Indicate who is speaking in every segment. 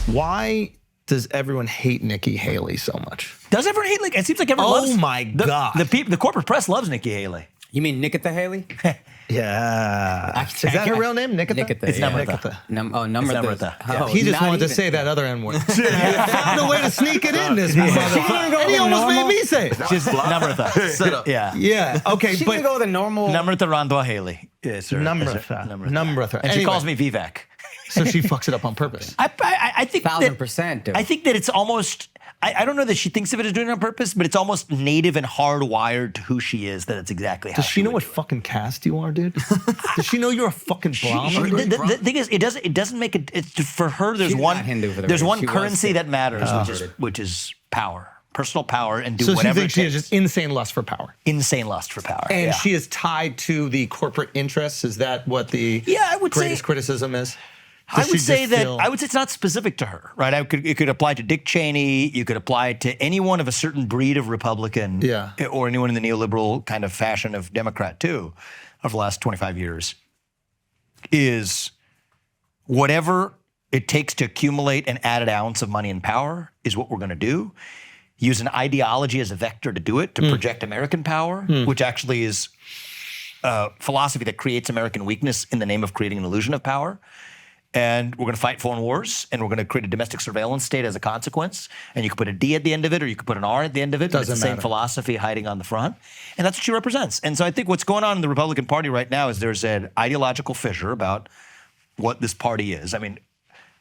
Speaker 1: Why does everyone hate Nikki Haley so much?
Speaker 2: Does everyone hate? It seems like everyone loves.
Speaker 1: Oh my God!
Speaker 2: The corporate press loves Nikki Haley.
Speaker 3: You mean Nikita Haley?
Speaker 1: Yeah. Is that her real name? Nikita?
Speaker 3: Nikita.
Speaker 2: It's
Speaker 3: yeah.
Speaker 2: Namrata.
Speaker 3: Namrata.
Speaker 2: Yeah.
Speaker 1: He just wanted to say that other N word. He found a way to sneak it in, this motherfucker. And he almost made me say it.
Speaker 2: She's Namrata. Yeah.
Speaker 1: Yeah. Okay,
Speaker 3: She
Speaker 1: but
Speaker 3: can go the normal.
Speaker 2: Namrata Randwa Haley. Yes, sir.
Speaker 1: Namrata.
Speaker 2: And she calls me Vivek.
Speaker 1: So she fucks it up on purpose.
Speaker 2: I think
Speaker 3: 1000%. Dude.
Speaker 2: I think that it's almost. I don't know that she thinks of it as doing it on purpose, but it's almost native and hardwired to who she is. That it's exactly how.
Speaker 1: Does she know what fucking caste you are, dude? Does she know you're a fucking Brahmin?
Speaker 2: The thing is, it doesn't make it. It's for her. There's
Speaker 3: She's
Speaker 2: one.
Speaker 3: not Hindu for the
Speaker 2: There's
Speaker 3: record.
Speaker 2: one
Speaker 3: She was
Speaker 2: currency that matters,
Speaker 3: converted.
Speaker 2: which is power, personal power, and do
Speaker 1: So she
Speaker 2: whatever
Speaker 1: thinks
Speaker 2: it
Speaker 1: she
Speaker 2: takes.
Speaker 1: has just insane lust for power.
Speaker 2: Insane lust for power.
Speaker 1: And
Speaker 2: yeah.
Speaker 1: she is tied to the corporate interests. Is that what the
Speaker 2: I would
Speaker 1: greatest
Speaker 2: say,
Speaker 1: criticism is?
Speaker 2: I would say it's not specific to her, right? It could apply to Dick Cheney. You could apply it to anyone of a certain breed of Republican, or anyone in the neoliberal kind of fashion of Democrat too, of the last 25 years. Is whatever it takes to accumulate an added ounce of money and power is what we're going to do. Use an ideology as a vector to do it, to project American power, which actually is a philosophy that creates American weakness in the name of creating an illusion of power. And we're going to fight foreign wars, and we're going to create a domestic surveillance state as a consequence. And you could put a D at the end of it, or you could put an R at the end of it. But it's the same philosophy hiding on the front. And that's what she represents. And so I think what's going on in the Republican Party right now is there's an ideological fissure about what this party is. I mean,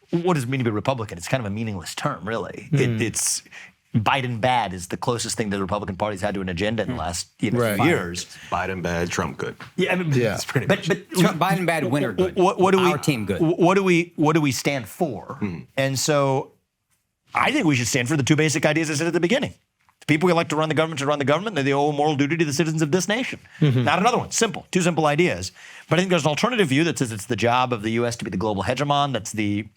Speaker 2: what does it mean to be Republican? It's kind of a meaningless term, really. It's Biden bad is the closest thing that the Republican Party's had to an agenda in the last few years.
Speaker 4: Biden bad, Trump good.
Speaker 2: Yeah, I mean,
Speaker 1: Yeah.
Speaker 2: but
Speaker 3: Trump, Biden bad, winner good.
Speaker 2: What do we?
Speaker 3: Our team good.
Speaker 2: What do we stand for? And so, I think we should stand for the two basic ideas I said at the beginning. The people who elect to run the government should run the government. They owe a moral duty to the citizens of this nation. Not another one. Simple. Two simple ideas. But I think there's an alternative view that says it's the job of the U.S. to be the global hegemon. That's the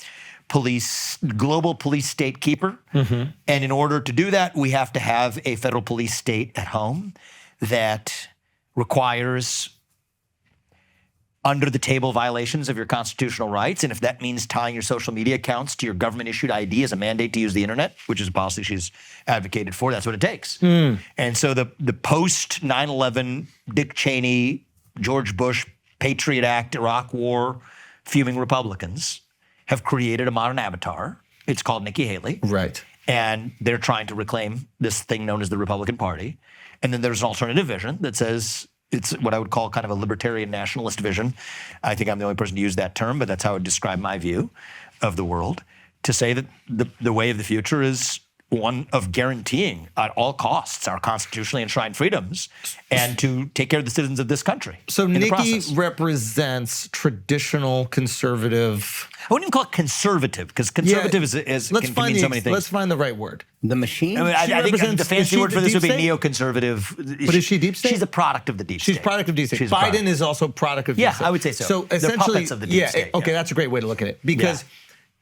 Speaker 2: global police state keeper. And in order to do that, we have to have a federal police state at home that requires under the table violations of your constitutional rights. And if that means tying your social media accounts to your government issued ID as a mandate to use the internet, which is a policy she's advocated for, that's what it takes. And so the post 9/11 Dick Cheney, George Bush, Patriot Act, Iraq War, fuming Republicans have created a modern avatar. It's called Nikki Haley.
Speaker 1: Right.
Speaker 2: And they're trying to reclaim this thing known as the Republican Party. And then there's an alternative vision that says it's what I would call kind of a libertarian nationalist vision. I think I'm the only person to use that term, but that's how I would describe my view of the world, to say that the way of the future is one of guaranteeing at all costs our constitutionally enshrined freedoms and to take care of the citizens of this country.
Speaker 1: So Nikki represents traditional conservative.
Speaker 2: I wouldn't even call it conservative, because conservative is can mean so many things.
Speaker 1: Let's find the right word.
Speaker 3: The machine?
Speaker 2: I mean, I think the fancy word for this would be neoconservative.
Speaker 1: But is she deep state?
Speaker 2: She's a product of the deep state.
Speaker 1: She's product of deep state.
Speaker 2: She's
Speaker 1: Biden is also product of deep state.
Speaker 2: I would say so.
Speaker 1: So
Speaker 2: They're
Speaker 1: essentially,
Speaker 2: puppets of the deep state.
Speaker 1: Okay, that's a great way to look at it, because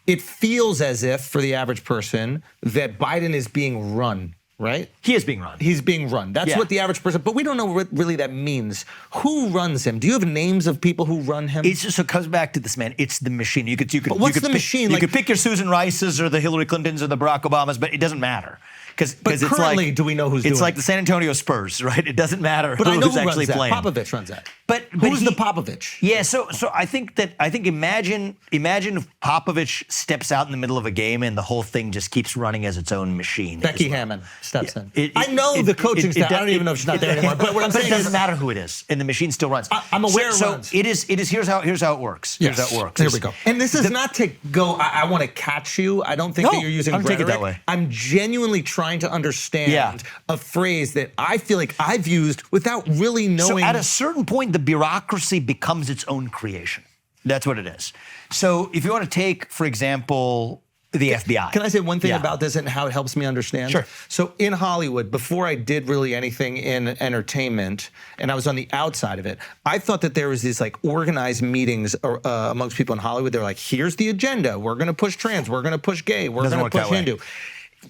Speaker 1: it feels as if, for the average person, that Biden is being run, right?
Speaker 2: He is being run.
Speaker 1: He's being run. That's what the average person, but we don't know what really that means. Who runs him? Do you have names of people who run him?
Speaker 2: It's just, so it comes back to this, man. It's the machine. You could
Speaker 1: But what's the
Speaker 2: pick,
Speaker 1: machine?
Speaker 2: You could pick your Susan Rices or the Hillary Clintons or the Barack Obamas, but it doesn't matter.
Speaker 1: But
Speaker 2: it's
Speaker 1: currently,
Speaker 2: like,
Speaker 1: do we know who's doing it?
Speaker 2: It's like the San Antonio Spurs, right? It doesn't matter
Speaker 1: But I know
Speaker 2: who's
Speaker 1: who
Speaker 2: actually
Speaker 1: runs that.
Speaker 2: playing.
Speaker 1: Popovich runs that.
Speaker 2: But
Speaker 1: who's the Popovich?
Speaker 2: Yeah, so I think imagine if Popovich steps out in the middle of a game and the whole thing just keeps running as its own machine.
Speaker 1: Becky Hammond steps in. I know the coaching staff. I don't even know if she's not there anymore. But what I'm saying
Speaker 2: it doesn't matter who it is, and the machine still runs.
Speaker 1: I'm aware it runs.
Speaker 2: So it is. Here's how it works.
Speaker 1: Yes.
Speaker 2: Here's how it works.
Speaker 1: Here we go. And this is not to go, I want to catch you. I don't think that you're using
Speaker 2: I don't take
Speaker 1: rhetoric.
Speaker 2: it that way.
Speaker 1: I'm genuinely trying to understand a phrase that I feel like I've used without really knowing.
Speaker 2: So at a certain point, the bureaucracy becomes its own creation. That's what it is. So if you want to take, for example, the FBI.
Speaker 1: Can I say one thing about this and how it helps me understand?
Speaker 2: Sure.
Speaker 1: So in Hollywood, before I did really anything in entertainment, and I was on the outside of it, I thought that there was these like organized meetings amongst people in Hollywood. They're like, here's the agenda. We're going to push trans. We're going to push gay. We're going to push Hindu.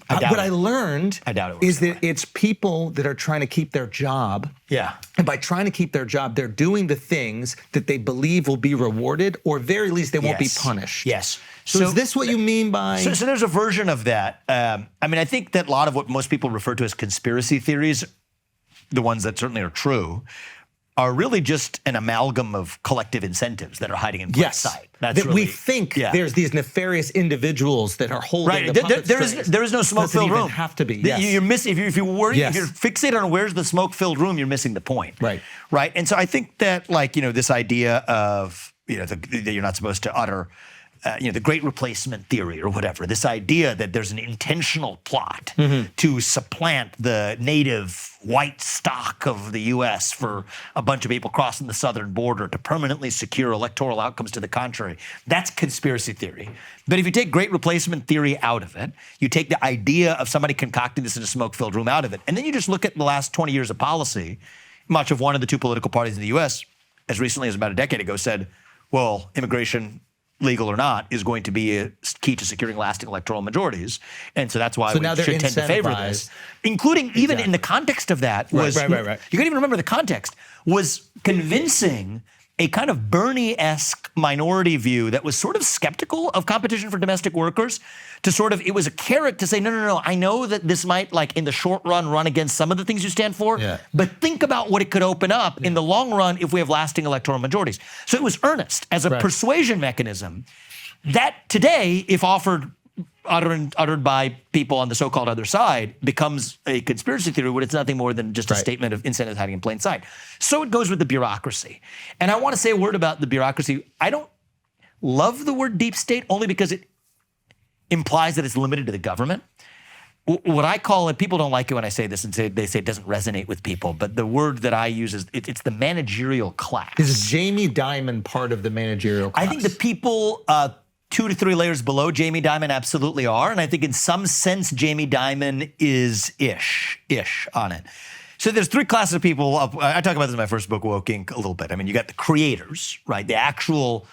Speaker 1: What I learned is that it's people that are trying to keep their job.
Speaker 2: Yeah.
Speaker 1: And by trying to keep their job, they're doing the things that they believe will be rewarded, or very least they won't be punished.
Speaker 2: Yes.
Speaker 1: So is this what you mean by?
Speaker 2: So there's a version of that. I mean, I think that a lot of what most people refer to as conspiracy theories, the ones that certainly are true, are really just an amalgam of collective incentives that are hiding in plain sight.
Speaker 1: That's that really, we think there's these nefarious individuals that are holding the puppet strings.
Speaker 2: There is no smoke-filled room.
Speaker 1: Have to be.
Speaker 2: You're missing if you're fixated on where's the smoke-filled room, you're missing the point. Right. And so I think that this idea of that you're not supposed to utter. The great replacement theory or whatever, this idea that there's an intentional plot to supplant the native white stock of the U.S. for a bunch of people crossing the southern border to permanently secure electoral outcomes to the contrary. That's conspiracy theory. But if you take great replacement theory out of it, you take the idea of somebody concocting this in a smoke-filled room out of it, and then you just look at the last 20 years of policy, much of one of the two political parties in the U.S., as recently as about a decade ago, said, well, immigration, legal or not, is going to be a key to securing lasting electoral majorities. And so that's why we should tend to favor this. Including even in the context of that was, you can even remember the context, was convincing a kind of Bernie-esque minority view that was sort of skeptical of competition for domestic workers to it was a carrot to say, no, I know that this might in the short run against some of the things you stand for, but think about what it could open up in the long run if we have lasting electoral majorities. So it was earnest as a persuasion mechanism that today, if uttered by people on the so-called other side, becomes a conspiracy theory when it's nothing more than just a statement of incentives hiding in plain sight. So it goes with the bureaucracy. And I want to say a word about the bureaucracy. I don't love the word deep state only because it implies that it's limited to the government. What I call it, people don't like it when I say this and they say it doesn't resonate with people, but the word that I use is it's the managerial class.
Speaker 1: Is Jamie Dimon part of the managerial class?
Speaker 2: I think the people 2 to 3 layers below Jamie Dimon absolutely are, and I think in some sense Jamie Dimon is ish on it. So there's 3 classes of people. I talk about this in my first book, Woking, a little bit. I mean, you got the creators, right? The actual,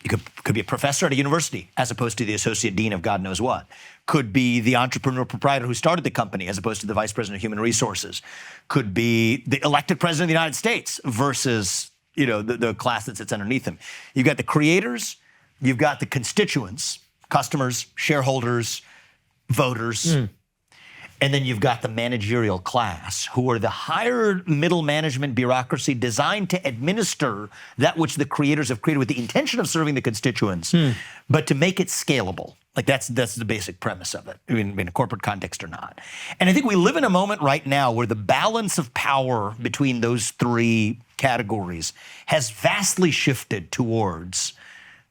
Speaker 2: you could be a professor at a university as opposed to the associate dean of God knows what. Could be the entrepreneur proprietor who started the company as opposed to the vice president of human resources. Could be the elected president of the United States versus the class that sits underneath him. You've got the creators. You've got the constituents, customers, shareholders, voters, and then you've got the managerial class, who are the higher middle management bureaucracy designed to administer that which the creators have created with the intention of serving the constituents, but to make it scalable. That's the basic premise of it, in a corporate context or not. And I think we live in a moment right now where the balance of power between those 3 categories has vastly shifted towards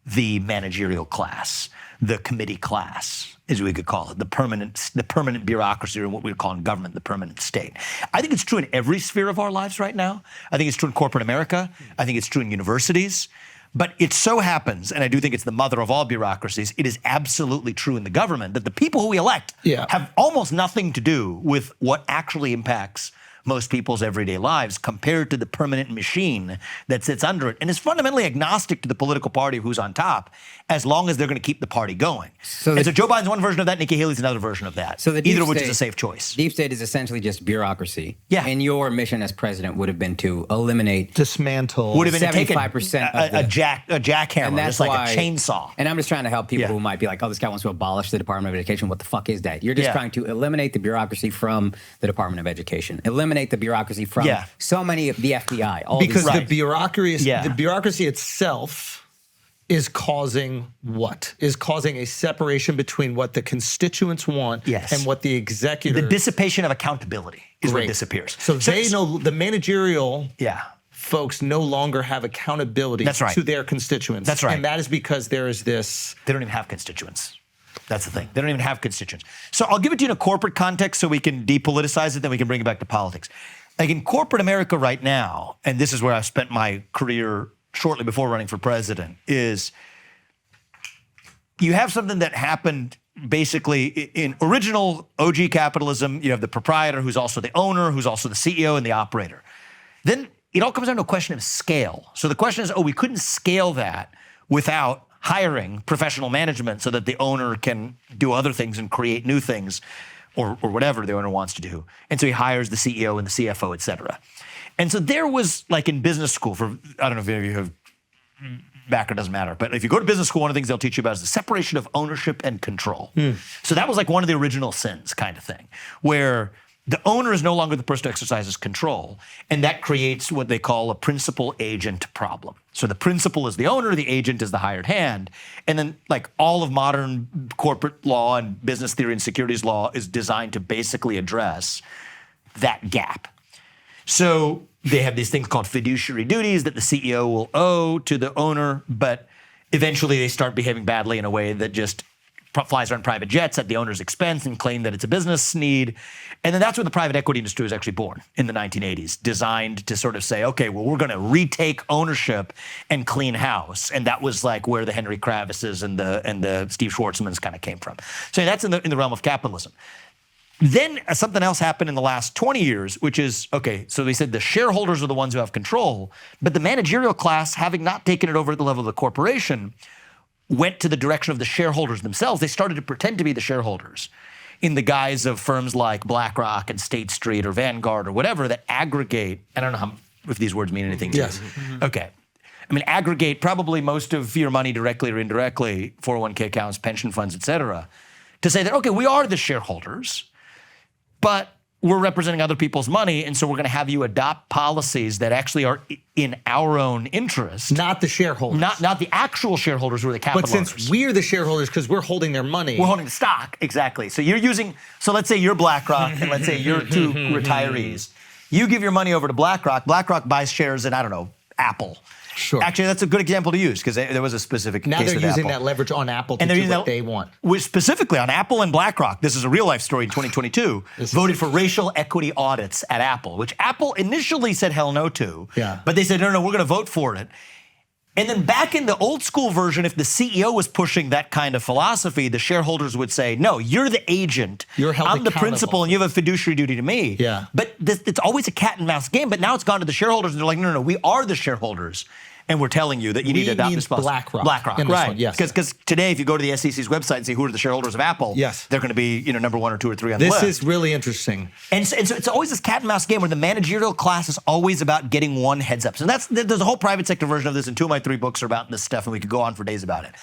Speaker 2: the managerial class, the committee class, as we could call it, the permanent bureaucracy, or what we would call in government, the permanent state. I think it's true in every sphere of our lives right now. I think it's true in corporate America. I think it's true in universities. But it so happens, and I do think it's the mother of all bureaucracies, it is absolutely true in the government that the people who we elect have almost nothing to do with what actually impacts most people's everyday lives compared to the permanent machine that sits under it and is fundamentally agnostic to the political party who's on top as long as they're going to keep the party going. So Joe Biden's one version of that, Nikki Haley's another version of that, either of which is a safe choice.
Speaker 3: Deep state is essentially just bureaucracy. Yeah. And your mission as president would have been to
Speaker 1: dismantle,
Speaker 3: would have been 75% of
Speaker 2: a jackhammer,
Speaker 3: and that's
Speaker 2: just like a chainsaw.
Speaker 3: And I'm just trying to help people who might be like, oh, this guy wants to abolish the Department of Education. What the fuck is that? You're just trying to eliminate the bureaucracy from the Department of Education. Eliminate the bureaucracy from so many of the FBI.
Speaker 1: Because the bureaucracy itself is causing what? Is causing a separation between what the constituents want and what the executive.
Speaker 2: The dissipation of accountability is what disappears.
Speaker 1: So they know the managerial folks no longer have accountability to their constituents.
Speaker 2: That's right.
Speaker 1: And that is because there is this.
Speaker 2: They don't even have constituents. That's the thing. They don't even have constituents. So I'll give it to you in a corporate context so we can depoliticize it, then we can bring it back to politics. Like in corporate America right now, and this is where I've spent my career shortly before running for president, is you have something that happened basically in original OG capitalism. You have the proprietor who's also the owner, who's also the CEO and the operator. Then it all comes down to a question of scale. So the question is, we couldn't scale that without hiring professional management so that the owner can do other things and create new things or whatever the owner wants to do. And so he hires the CEO and the CFO, et cetera. And so there was, like in business school, I don't know if any of you have background, doesn't matter, but if you go to business school, one of the things they'll teach you about is the separation of ownership and control. So that was like one of the original sins kind of thing, where the owner is no longer the person who exercises control, and that creates what they call a principal-agent problem. So the principal is the owner, the agent is the hired hand, and then like all of modern corporate law and business theory and securities law is designed to basically address that gap. So they have these things called fiduciary duties that the CEO will owe to the owner, but eventually they start behaving badly in a way that just flies around private jets at the owner's expense and claim that it's a business need. And then that's where the private equity industry was actually born in the 1980s, designed to sort of say, okay, well, we're going to retake ownership and clean house. And that was like where the Henry Kravises and the Steve Schwarzmans kind of came from. So that's in the realm of capitalism. Then something else happened in the last 20 years, which is, okay, so they said the shareholders are the ones who have control, but the managerial class, having not taken it over at the level of the corporation, went to the direction of the shareholders themselves. They started to pretend to be the shareholders in the guise of firms like BlackRock and State Street or Vanguard or whatever that aggregate, I don't know if these words mean anything to you. Okay. I mean, aggregate probably most of your money directly or indirectly, 401k accounts, pension funds, et cetera, to say that, okay, we are the shareholders, but we're representing other people's money, and so we're going to have you adopt policies that actually are in our own interest.
Speaker 1: Not the shareholders.
Speaker 2: Not the actual shareholders who are the capital
Speaker 1: owners. But since we're the shareholders because we're holding their money.
Speaker 2: We're holding the stock, exactly. So so let's say you're BlackRock, and let's say you're two retirees. You give your money over to BlackRock. BlackRock buys shares in, I don't know, Apple.
Speaker 1: Sure.
Speaker 2: Actually, that's a good example to use because there was a specific case with Apple.
Speaker 1: Now they're using that leverage on Apple to do what they want.
Speaker 2: Specifically on Apple and BlackRock, this is a real life story in 2022, voted for racial equity audits at Apple, which Apple initially said hell no to.
Speaker 1: Yeah.
Speaker 2: But they said, no, we're going to vote for it. And then back in the old school version, if the CEO was pushing that kind of philosophy, the shareholders would say, no, you're the agent.
Speaker 1: You're held
Speaker 2: I'm the
Speaker 1: accountable.
Speaker 2: principal and you have a fiduciary duty to me.
Speaker 1: Yeah.
Speaker 2: But it's always a cat and mouse game. But now it's gone to the shareholders and they're like, no, we are the shareholders. And we're telling you that you need to adopt this policy. BlackRock, right.
Speaker 1: Yes.
Speaker 2: Because today, if you go to the SEC's website and see who are the shareholders of Apple,
Speaker 1: yes,
Speaker 2: they're going to be number 1 or 2 or 3 on the list.
Speaker 1: This is really interesting.
Speaker 2: And so it's always this cat and mouse game where the managerial class is always about getting one heads up. So there's a whole private sector version of this, and 2 of my 3 books are about this stuff, and we could go on for days about it.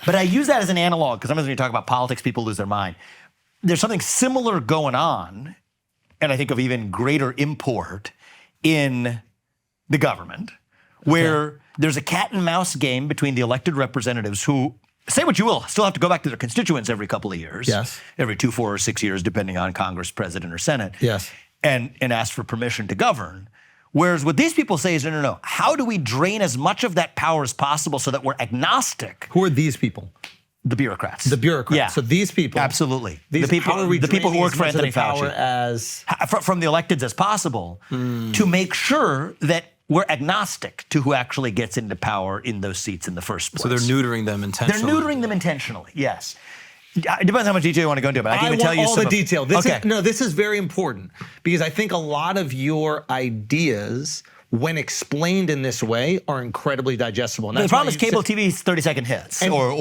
Speaker 2: But I use that as an analog, because sometimes when you talk about politics, people lose their mind. There's something similar going on, and I think of even greater import in the government, where there's a cat and mouse game between the elected representatives who, say what you will, still have to go back to their constituents every couple of years.
Speaker 1: Yes.
Speaker 2: Every 2, 4, or 6 years, depending on Congress, President, or Senate.
Speaker 1: Yes.
Speaker 2: And ask for permission to govern. Whereas what these people say is, no. How do we drain as much of that power as possible so that we're agnostic?
Speaker 1: Who are these people?
Speaker 2: The bureaucrats.
Speaker 1: The bureaucrats.
Speaker 2: Yeah.
Speaker 1: So these people.
Speaker 2: Absolutely.
Speaker 1: The people
Speaker 2: who work for Anthony Fauci. From the electeds as possible to make sure that we're agnostic to who actually gets into power in those seats in the first place.
Speaker 4: So they're neutering them intentionally.
Speaker 2: They're neutering them intentionally, yes. It depends how much detail you want to go into, but I can even tell you
Speaker 1: all the detail. This is very important because I think a lot of your ideas, when explained in this way, are incredibly digestible.
Speaker 2: The problem is cable TV's 30-second hits or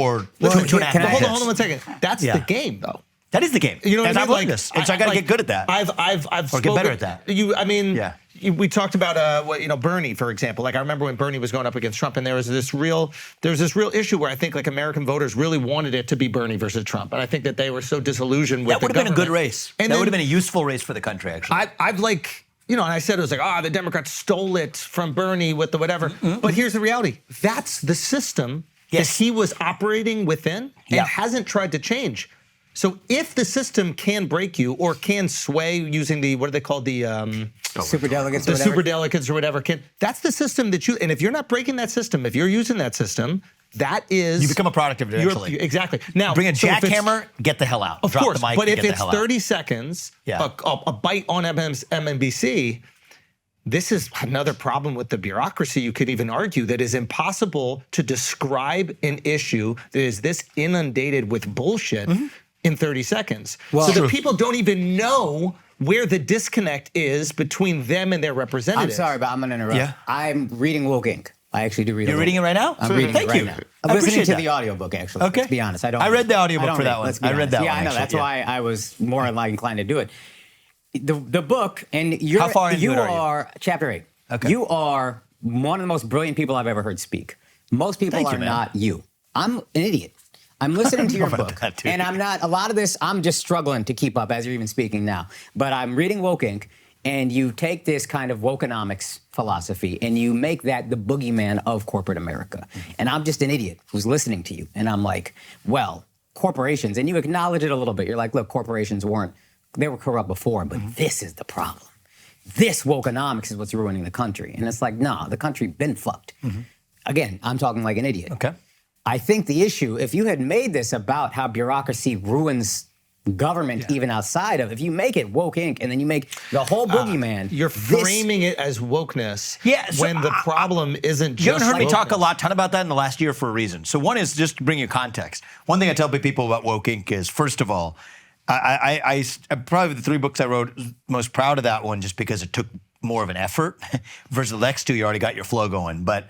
Speaker 2: 2.5
Speaker 1: Hold on 1 second. That's the game, though.
Speaker 2: That is the game.
Speaker 1: You know what I mean?
Speaker 2: I've learned this, and so I got to get good at that.
Speaker 1: I've
Speaker 2: get better at that.
Speaker 1: We talked about Bernie, for example. Like I remember when Bernie was going up against Trump, and there was this real issue where I think like American voters really wanted it to be Bernie versus Trump, and I think that they were so disillusioned with
Speaker 2: that would have been a good race. And that would have been a useful race for the country, actually.
Speaker 1: And I said it was like, the Democrats stole it from Bernie with the whatever. Mm-hmm. But here's the reality: that's the system that he was operating within, and hasn't tried to change. So if the system can break you or can sway using the, what are they called? The
Speaker 3: superdelegates
Speaker 1: or whatever. Superdelegates or whatever. That's the system that and if you're not breaking that system, if you're using that system, that is.
Speaker 2: You become a product of it eventually.
Speaker 1: Exactly. Now,
Speaker 2: bring a jackhammer, get the hell out.
Speaker 1: Of
Speaker 2: Drop
Speaker 1: course,
Speaker 2: the mic,
Speaker 1: but if
Speaker 2: get
Speaker 1: it's
Speaker 2: the hell
Speaker 1: 30
Speaker 2: out.
Speaker 1: seconds, a bite on MSNBC, this is another problem with the bureaucracy, you could even argue, that is impossible to describe an issue that is this inundated with bullshit in 30 seconds. So the people don't even know where the disconnect is between them and their representatives.
Speaker 3: I'm sorry, but I'm going to interrupt.
Speaker 2: Yeah.
Speaker 3: I'm reading woke Inc. I actually do read.
Speaker 2: You're reading it right now?
Speaker 3: I'm reading
Speaker 2: Thank
Speaker 3: it right
Speaker 2: you.
Speaker 3: now.
Speaker 2: I
Speaker 3: I'm listening
Speaker 2: appreciate
Speaker 3: to
Speaker 2: that.
Speaker 3: the audiobook, actually.
Speaker 2: Okay.
Speaker 3: Let's be honest.
Speaker 2: I read the audiobook for that one.
Speaker 3: Let's be
Speaker 2: I read
Speaker 3: honest.
Speaker 2: that
Speaker 3: yeah,
Speaker 2: one.
Speaker 3: I know. That's
Speaker 2: actually,
Speaker 3: why I was more inclined to do it. The book, and you're,
Speaker 2: How far into
Speaker 3: you
Speaker 2: it are you?
Speaker 3: are chapter 8.
Speaker 2: Okay.
Speaker 3: You are one of the most brilliant people I've ever heard speak. Most people
Speaker 2: Thank you,
Speaker 3: are
Speaker 2: man.
Speaker 3: not you. I'm an idiot. I'm listening to your
Speaker 2: about
Speaker 3: book,
Speaker 2: that, dude.
Speaker 3: and I'm not. A lot of this, I'm just struggling to keep up as you're even speaking now. But I'm reading Woke Inc., and you take this kind of wokeonomics philosophy, and you make that the boogeyman of corporate America. And I'm just an idiot who's listening to you, and I'm like, well, corporations, and you acknowledge it a little bit. You're like, look, corporations they were corrupt before, but this is the problem. This wokeonomics is what's ruining the country. And it's like, no, the country been fucked. Again, I'm talking like an idiot.
Speaker 2: Okay.
Speaker 3: I think the issue, if you had made this about how bureaucracy ruins government even outside of, if you make it Woke Inc. and then you make the whole boogeyman.
Speaker 1: You're framing it as wokeness
Speaker 2: so
Speaker 1: when the problem isn't just
Speaker 2: You haven't heard me talk
Speaker 1: wokeness.
Speaker 2: a ton about that in the last year for a reason. So one is just to bring you context. One thing I tell people about Woke Inc. is, first of all, I probably the 3 books I wrote, most proud of that one just because it took more of an effort versus the next 2, you already got your flow going. But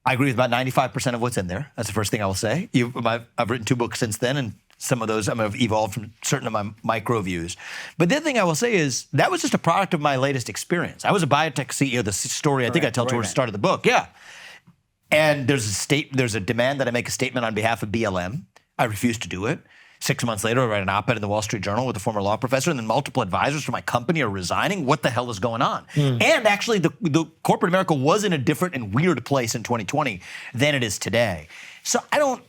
Speaker 2: I agree with about 95% of what's in there. That's the first thing I will say. I've written 2 books since then, and some of those have evolved from certain of my micro views. But the other thing I will say is that was just a product of my latest experience. I was a biotech CEO, the story I think I tell towards the start of the book. Yeah. And there's a demand that I make a statement on behalf of BLM. I refused to do it. 6 months later, I write an op-ed in the Wall Street Journal with a former law professor, and then multiple advisors from my company are resigning. What the hell is going on? And actually, the corporate America was in a different and weird place in 2020 than it is today. So I don't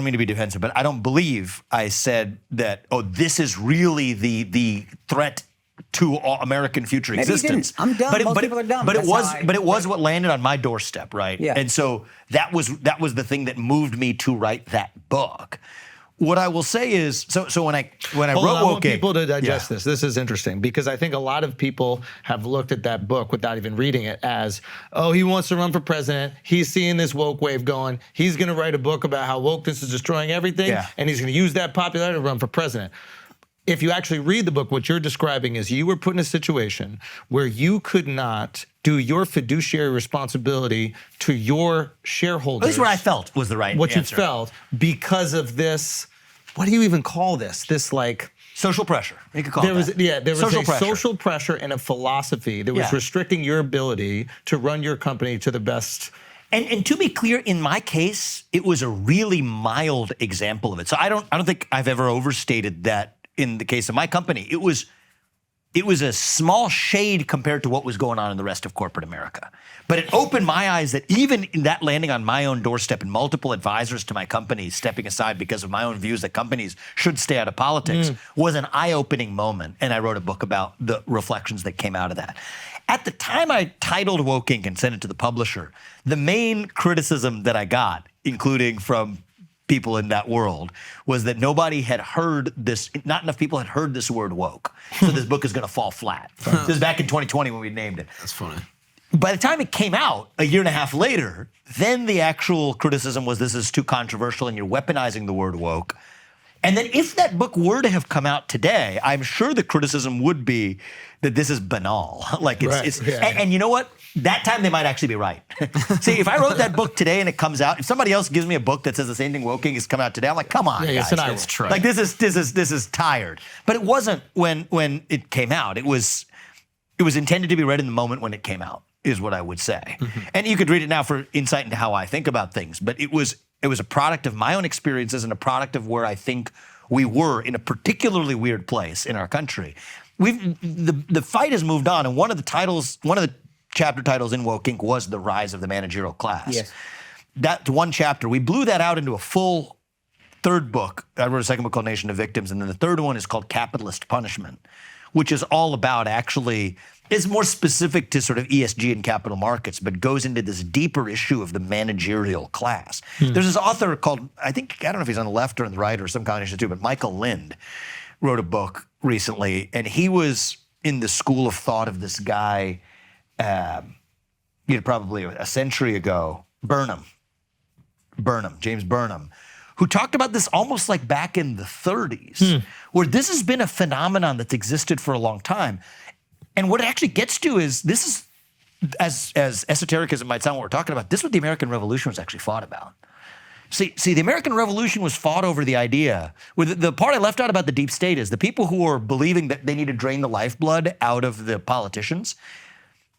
Speaker 2: mean to be defensive, but I don't believe I said that, this is really the threat to American future
Speaker 3: Maybe
Speaker 2: existence.
Speaker 3: you didn't. I'm dumb. Most people are dumb.
Speaker 2: But it
Speaker 3: That's
Speaker 2: was what landed on my doorstep, right?
Speaker 3: Yeah.
Speaker 2: And so that was the thing that moved me to write that book. What I will say is, so when I wrote
Speaker 1: I
Speaker 2: Woke
Speaker 1: want
Speaker 2: Inc.,
Speaker 1: people to digest this. This is interesting because I think a lot of people have looked at that book without even reading it as, he wants to run for president. He's seeing this woke wave going. He's going to write a book about how wokeness is destroying everything, and he's going to use that popularity to run for president. If you actually read the book, what you're describing is you were put in a situation where you could not do your fiduciary responsibility to your shareholders.
Speaker 2: This is what I felt was the right
Speaker 1: What
Speaker 2: answer.
Speaker 1: you felt because of this, what do you even call this? This like...
Speaker 2: Social pressure. You could call
Speaker 1: there
Speaker 2: it
Speaker 1: was,
Speaker 2: that.
Speaker 1: Yeah, there was
Speaker 2: social
Speaker 1: a
Speaker 2: pressure.
Speaker 1: social pressure and a philosophy that was restricting your ability to run your company to the best.
Speaker 2: And to be clear, in my case, it was a really mild example of it. So I don't think I've ever overstated that in the case of my company. It was a small shade compared to what was going on in the rest of corporate America. But it opened my eyes that even in that landing on my own doorstep and multiple advisors to my company stepping aside because of my own views that companies should stay out of politics was an eye-opening moment. And I wrote a book about the reflections that came out of that. At the time I titled Woke Inc. and sent it to the publisher, the main criticism that I got, including from people in that world, was that nobody had heard this, not enough people had heard this word woke. So this book is going to fall flat. This was back in 2020 when we named it.
Speaker 4: That's funny.
Speaker 2: By the time it came out, a year and a half later, then the actual criticism was this is too controversial and you're weaponizing the word woke. And then if that book were to have come out today, I'm sure the criticism would be that this is banal. And you know what? That time they might actually be right. See, if I wrote that book today and it comes out, if somebody else gives me a book that says the same thing Woke Inc. has come out today, I'm like, come on, guys.
Speaker 1: It's true.
Speaker 2: Like this is tired. But it wasn't when it came out. It was intended to be read in the moment when it came out, is what I would say. And you could read it now for insight into how I think about things. But it was a product of my own experiences and a product of where I think we were in a particularly weird place in our country. The fight has moved on, and one of the chapter titles in Woke Inc. was The Rise of the Managerial Class.
Speaker 3: Yes.
Speaker 2: That's one chapter. We blew that out into a full third book. I wrote a second book called Nation of Victims, and then the third one is called Capitalist Punishment, which is all about is more specific to sort of ESG and capital markets, but goes into this deeper issue of the managerial class. There's this author called, I don't know if he's on the left or on the right or some combination too, but Michael Lind wrote a book recently, and he was in the school of thought of this guy, probably a century ago, James Burnham, who talked about this almost like back in the 30s, where this has been a phenomenon that's existed for a long time. And what it actually gets to is this as esoteric as it might sound what we're talking about, this is what the American Revolution was actually fought about. See, the American Revolution was fought over the idea, the part I left out about the deep state is the people who are believing that they need to drain the lifeblood out of the politicians,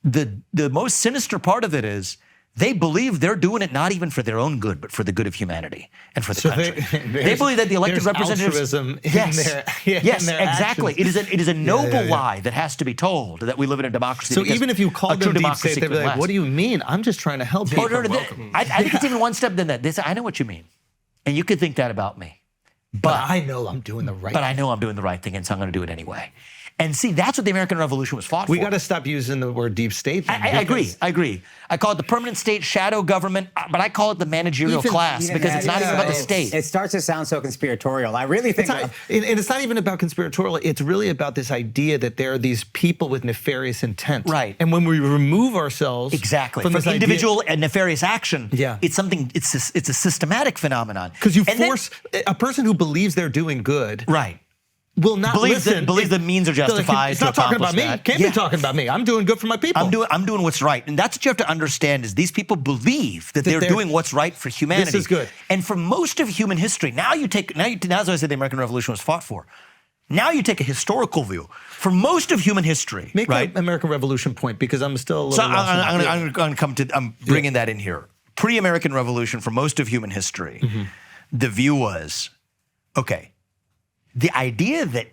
Speaker 2: the most sinister part of it is they believe they're doing it not even for their own good, but for the good of humanity and for the country. They believe that the elected representatives. Yes, exactly. It is a noble lie that has to be told that we live in a democracy.
Speaker 1: So even if you call them deep state, they'd be like, "What do you mean? I'm just trying to help people."
Speaker 2: I think it's even one step than that. They say, "I know what you mean, and you could think that about me,
Speaker 1: but I know I'm doing the right.
Speaker 2: But I know I'm doing the right thing, and so I'm going to do it anyway." And see, that's what the American Revolution was fought for.
Speaker 1: We got to stop using the word deep state.
Speaker 2: I agree. I call it the permanent state, shadow government, but I call it the managerial class because it's not even about the state.
Speaker 3: It starts to sound so conspiratorial. I really think...
Speaker 1: and it's not even about conspiratorial. It's really about this idea that there are these people with nefarious intent.
Speaker 2: Right.
Speaker 1: And when we remove ourselves...
Speaker 2: from individual and nefarious action, it's something, it's a systematic phenomenon.
Speaker 1: Because you force a person who believes they're doing good...
Speaker 2: Right.
Speaker 1: Will not listen.
Speaker 2: Believes the means are justified.
Speaker 1: It's not talking about me. Can't be talking about me. I'm doing good for my people.
Speaker 2: I'm doing what's right, and that's what you have to understand. Is these people believe that they're doing what's right for humanity.
Speaker 1: This is good.
Speaker 2: And for most of human history, now as I said, the American Revolution was fought for. Now you take a historical view. For most of human history,
Speaker 1: make an American Revolution point because I'm still a little.
Speaker 2: So I'm going to come to. I'm bringing that in here. Pre-American Revolution, for most of human history, the view was, okay. The idea that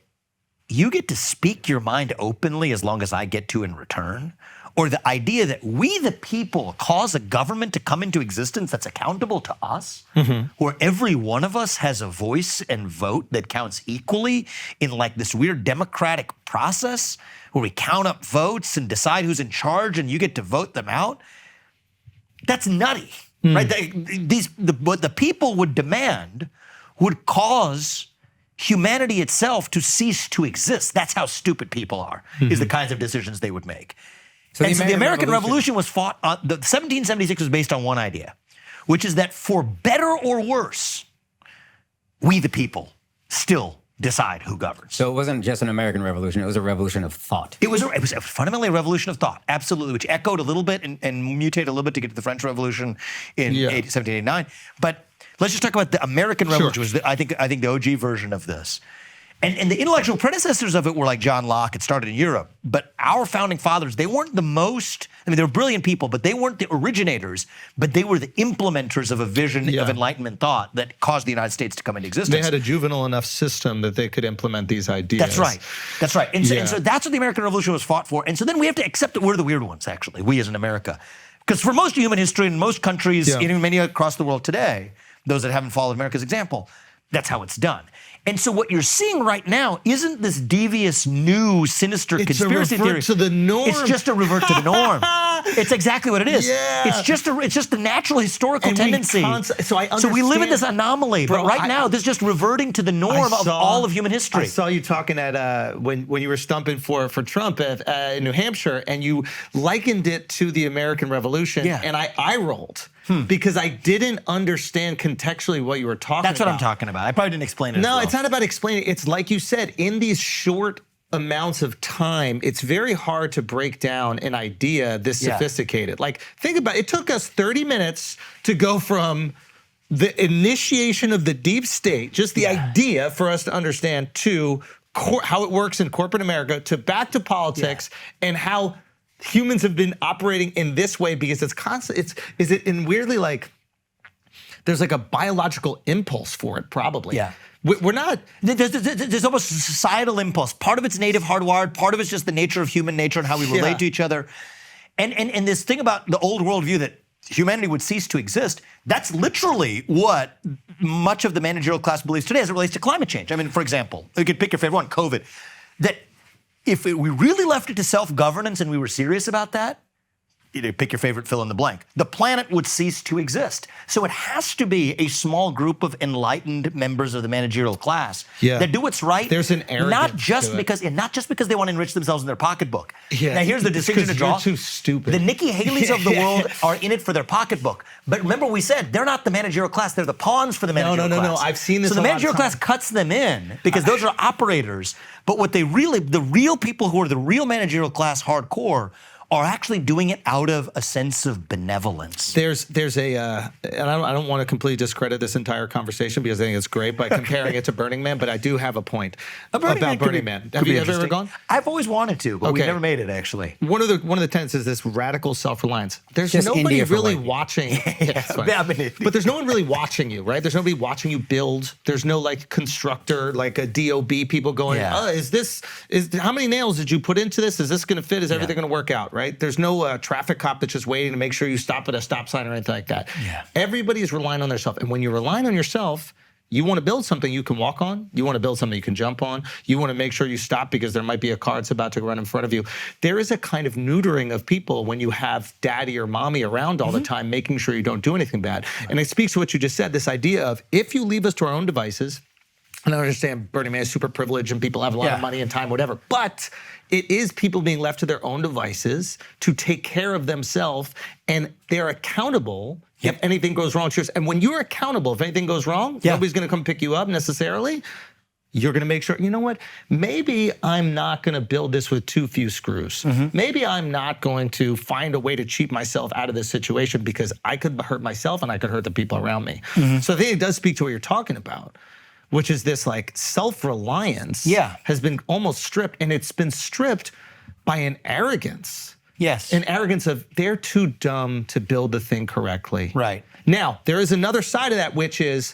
Speaker 2: you get to speak your mind openly as long as I get to in return, or the idea that we the people cause a government to come into existence that's accountable to us, where every one of us has a voice and vote that counts equally in like this weird democratic process where we count up votes and decide who's in charge and you get to vote them out, that's nutty, right? What the people would demand would cause humanity itself to cease to exist. That's how stupid people are, is the kinds of decisions they would make. So the American Revolution was fought on, the 1776 was based on one idea, which is that for better or worse, we the people still decide who governs.
Speaker 3: So it wasn't just an American Revolution, it was a revolution of thought.
Speaker 2: It was fundamentally a revolution of thought, absolutely, which echoed a little bit and mutated a little bit to get to the French Revolution in 1789. But let's just talk about the American Revolution, which was I think the OG version of this. And the intellectual predecessors of it were like John Locke. It started in Europe. But our founding fathers, they weren't the most, I mean, they were brilliant people, but they weren't the originators, but they were the implementers of a vision of Enlightenment thought that caused the United States to come into existence.
Speaker 1: They had a juvenile enough system that they could implement these ideas.
Speaker 2: That's right. And so that's what the American Revolution was fought for. And so then we have to accept that we're the weird ones, actually, we as in America. Because for most of human history in most countries, even many across the world today, those that haven't followed America's example, that's how it's done. And so what you're seeing right now isn't this devious, new, sinister conspiracy theory.
Speaker 1: It's a revert to the norm.
Speaker 2: It's just a revert to the norm. It's exactly what it is.
Speaker 1: Yeah.
Speaker 2: It's just the natural historical tendency. So we live in this anomaly. But right now, this is just reverting to the norm of all of human history.
Speaker 1: I saw you talking at when you were stumping for Trump in New Hampshire, and you likened it to the American Revolution, and I rolled. Because I didn't understand contextually what you were talking about.
Speaker 2: That's what I'm talking about. I probably didn't explain it as well.
Speaker 1: No, it's not about explaining it. It's like you said, in these short amounts of time, it's very hard to break down an idea this sophisticated. Like, think about it. It took us 30 minutes to go from the initiation of the deep state, just the idea for us to understand, to how it works in corporate America, to back to politics, and how humans have been operating in this way because it's constant. Weirdly like there's like a biological impulse for it, probably.
Speaker 2: Yeah.
Speaker 1: We're not.
Speaker 2: There's almost a societal impulse. Part of it's native, hardwired. Part of it's just the nature of human nature and how we relate to each other. And this thing about the old worldview that humanity would cease to exist, that's literally what much of the managerial class believes today as it relates to climate change. I mean, for example, you could pick your favorite one, COVID. That if we really left it to self-governance and we were serious about that, pick your favorite fill in the blank, the planet would cease to exist. So it has to be a small group of enlightened members of the managerial class that do what's right.
Speaker 1: There's an arrogance
Speaker 2: not just because they want to enrich themselves in their pocketbook.
Speaker 1: Yeah.
Speaker 2: Now here's the distinction to draw.
Speaker 1: You're too stupid.
Speaker 2: The Nikki Haley's of the world are in it for their pocketbook. But remember we said they're not the managerial class, they're the pawns for the managerial class.
Speaker 1: No, I've seen this.
Speaker 2: So the managerial class cuts them in because those are operators. But what the real people who are the real managerial class hardcore are actually doing it out of a sense of benevolence.
Speaker 1: There's a, and I don't want to completely discredit this entire conversation because I think it's great by comparing it to Burning Man, but I do have a point about Burning Man. Have you ever gone?
Speaker 2: I've always wanted to, but we've never made it, actually.
Speaker 1: One of the tenets is this radical self-reliance. There's
Speaker 3: Just
Speaker 1: nobody
Speaker 3: India for
Speaker 1: really
Speaker 3: white
Speaker 1: watching. But there's no one really watching you, right? There's nobody watching you build. There's no like constructor, like a DOB people going, how many nails did you put into this? Is this going to fit? Is everything going to work out, right? There's no traffic cop that's just waiting to make sure you stop at a stop sign or anything like that.
Speaker 2: Yeah.
Speaker 1: Everybody is relying on themselves. And when you're relying on yourself, you want to build something you can walk on. You want to build something you can jump on. You want to make sure you stop because there might be a car that's about to run in front of you. There is a kind of neutering of people when you have daddy or mommy around all the time, making sure you don't do anything bad. Right. And it speaks to what you just said, this idea of if you leave us to our own devices, and I understand Burning Man is super privileged and people have a lot of money and time, whatever, but it is people being left to their own devices to take care of themselves, and they're accountable if anything goes wrong. And when you're accountable, if anything goes wrong, nobody's going to come pick you up necessarily. You're going to make sure, you know what, maybe I'm not going to build this with too few screws. Maybe I'm not going to find a way to cheat myself out of this situation because I could hurt myself and I could hurt the people around me. So I think it does speak to what you're talking about, which is this like self-reliance has been almost stripped, and it's been stripped by an arrogance.
Speaker 2: Yes.
Speaker 1: An arrogance of they're too dumb to build the thing correctly.
Speaker 2: Right.
Speaker 1: Now, there is another side of that, which is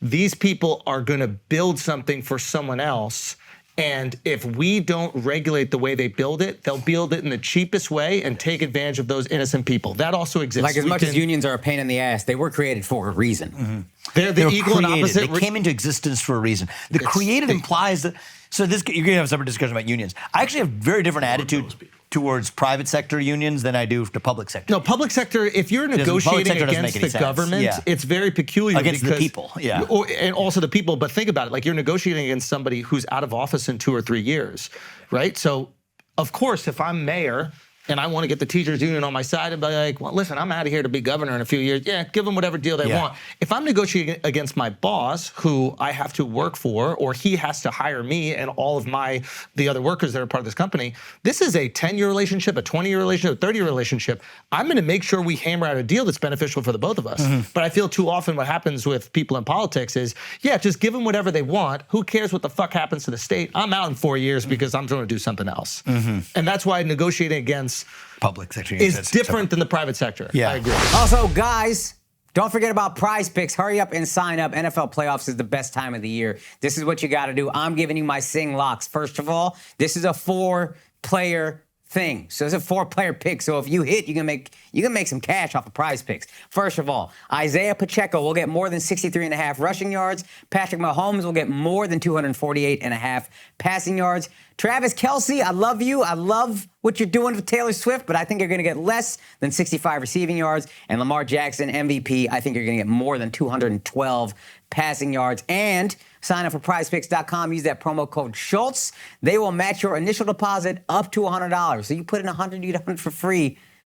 Speaker 1: these people are going to build something for someone else, and if we don't regulate the way they build it, they'll build it in the cheapest way and take advantage of those innocent people. That also exists.
Speaker 3: Like as much as unions are a pain in the ass, they were created for a reason.
Speaker 1: They're the equal and opposite.
Speaker 2: They came into existence for a reason. The created implies that. So this, you're going to have a separate discussion about unions. I actually have a very different attitude towards private sector unions than I do to public sector.
Speaker 1: No, public sector, if you're negotiating against the government, it's very peculiar.
Speaker 2: Against the people,
Speaker 1: and also the people, but think about it, like you're negotiating against somebody who's out of office in 2 or 3 years, right? So, of course, if I'm mayor and I want to get the teachers union on my side and be like, well, listen, I'm out of here to be governor in a few years. Yeah, give them whatever deal they want. If I'm negotiating against my boss, who I have to work for, or he has to hire me and all of the other workers that are part of this company, this is a 10-year relationship, a 20-year relationship, a 30-year relationship. I'm going to make sure we hammer out a deal that's beneficial for the both of us. But I feel too often what happens with people in politics is, just give them whatever they want. Who cares what the fuck happens to the state? I'm out in 4 years because I'm going to do something else. And that's why negotiating against
Speaker 2: public sector
Speaker 1: is different than the private sector. I agree.
Speaker 3: Also, guys, don't forget about Prize Picks. Hurry up and sign up. NFL playoffs is the best time of the year. This is what you got to do. I'm giving you my Singh locks. First of all, this is a 4-player thing. So it's a 4-player pick. So if you hit, you can make some cash off of Prize Picks. First of all, Isaiah Pacheco will get more than 63.5 rushing yards. Patrick Mahomes will get more than 248.5 passing yards. Travis Kelce, I love you. I love what you're doing with Taylor Swift, but I think you're going to get less than 65 receiving yards. And Lamar Jackson, MVP, I think you're going to get more than 212 passing yards. And sign up for prizepicks.com. Use that promo code Schulz. They will match your initial deposit up to $100. So you put in $100, you get $100 for free.